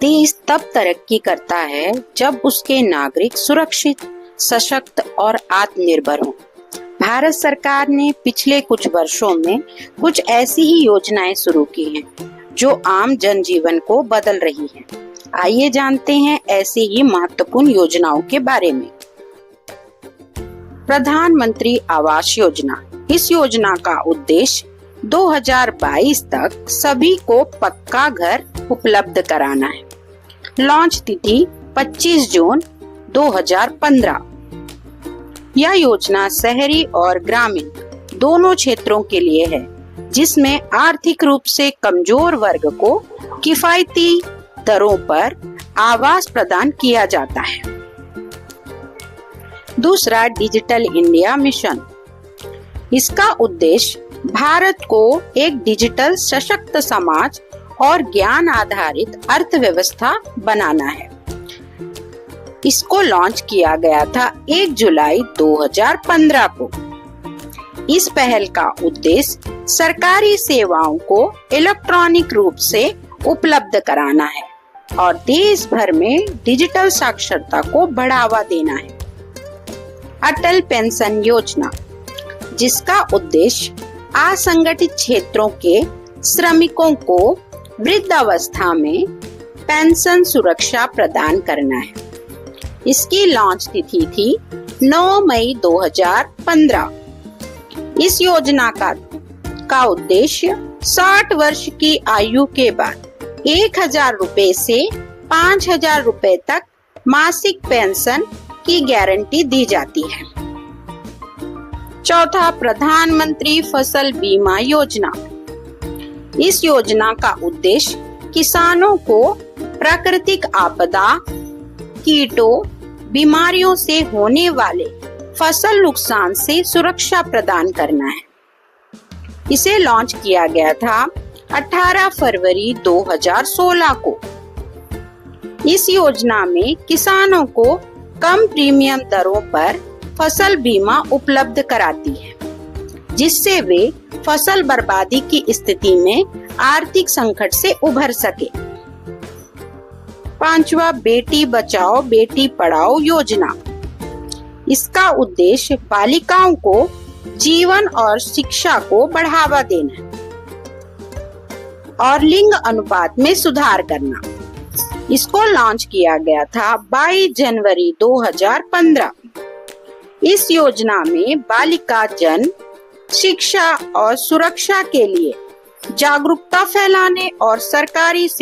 देश तब तरक्की करता है जब उसके नागरिक सुरक्षित, सशक्त और आत्मनिर्भर हों। भारत सरकार ने पिछले कुछ वर्षों में कुछ ऐसी ही योजनाएं शुरू की हैं जो आम जनजीवन को बदल रही हैं। आइए जानते हैं ऐसी ही महत्वपूर्ण योजनाओं के बारे में। प्रधानमंत्री आवास योजना। इस योजना का उद्देश्य 2022 तक सभी को पक्का घर उपलब्ध कराना है। लॉन्च तिथि 25 जून 2015। यह योजना शहरी और ग्रामीण दोनों क्षेत्रों के लिए है, जिसमें आर्थिक रूप से कमजोर वर्ग को किफायती दरों पर आवास प्रदान किया जाता है। दूसरा, डिजिटल इंडिया मिशन। इसका उद्देश्य भारत को एक डिजिटल सशक्त समाज और ज्ञान आधारित अर्थव्यवस्था बनाना है। इसको लॉन्च किया गया था 1 जुलाई 2015 को। इस पहल का उद्देश्य सरकारी सेवाओं को इलेक्ट्रॉनिक रूप से उपलब्ध कराना है और देश भर में डिजिटल साक्षरता को बढ़ावा देना है। अटल पेंशन योजना, जिसका उद्देश्य असंगठित क्षेत्रों के श्रमिकों को वृद्धावस्था में पेंशन सुरक्षा प्रदान करना है। इसकी लॉन्च तिथि थी 9 मई 2015। इस योजना का उद्देश्य 60 वर्ष की आयु के बाद 1000 रुपए से 5000 रुपए तक मासिक पेंशन की गारंटी दी जाती है। चौथा, प्रधानमंत्री फसल बीमा योजना। इस योजना का उद्देश्य किसानों को प्राकृतिक आपदा, कीटों, बीमारियों से होने वाले फसल नुकसान से सुरक्षा प्रदान करना है। इसे लॉन्च किया गया था 18 फरवरी 2016 को। इस योजना में किसानों को कम प्रीमियम दरों पर फसल बीमा उपलब्ध कराती है, जिससे वे फसल बर्बादी की स्थिति में आर्थिक संकट से उभर सके। पांचवा, बेटी बचाओ बेटी पढ़ाओ योजना। इसका उद्देश्य बालिकाओं को जीवन और शिक्षा को बढ़ावा देना और लिंग अनुपात में सुधार करना। इसको लॉन्च किया गया था 22 जनवरी 2015। इस योजना में बालिका जन्म, शिक्षा और सुरक्षा के लिए जागरूकता फैलाने और सरकारी